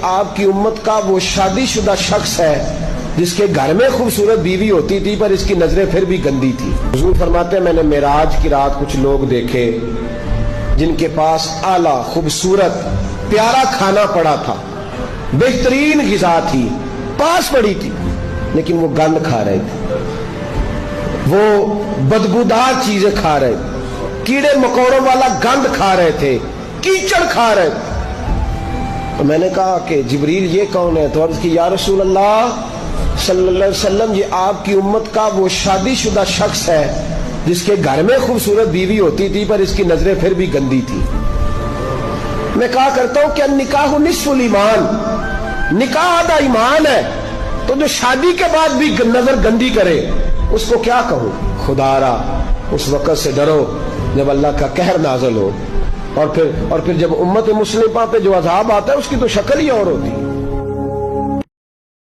आपकी उम्मत का वो शादीशुदा शख्स है जिसके घर में खूबसूरत बीवी होती थी पर इसकी नजरें फिर भी गंदी थी। हुजूर फरमाते हैं मैंने मेराज की रात कुछ लोग देखे जिनके पास आला खूबसूरत प्यारा खाना पड़ा था, बेहतरीन ग़िज़ा थी पास पड़ी थी, लेकिन वो गंद खा रहे थे, वो बदबूदार चीजें खा रहे थे, कीड़े मकोड़ों वाला गंद खा रहे थे, कीचड़ खा रहे थे। तो मैंने कहा कि जिब्रील ये कौन है? तो अर्ज़ की या रसूल अल्लाह सल्लल्लाहु अलैहि वसल्लम ये आपकी उम्मत का वो शादीशुदा शख्स है जिसके घर में खूबसूरत बीवी होती थी पर इसकी नजरें फिर भी गंदी थी। मैं कहा करता हूं कि निकाह निस्फुल ईमान, निकाह आधा ईमान है, तो जो शादी के बाद भी नजर गंदी करे उसको क्या कहूं? खुदारा उस वक़्त से डरो जब अल्लाह का कहर नाज़िल हो, और फिर जब उम्मत मुस्लिमा पे जो अज़ाब आता है उसकी तो शक्ल ही और होती है।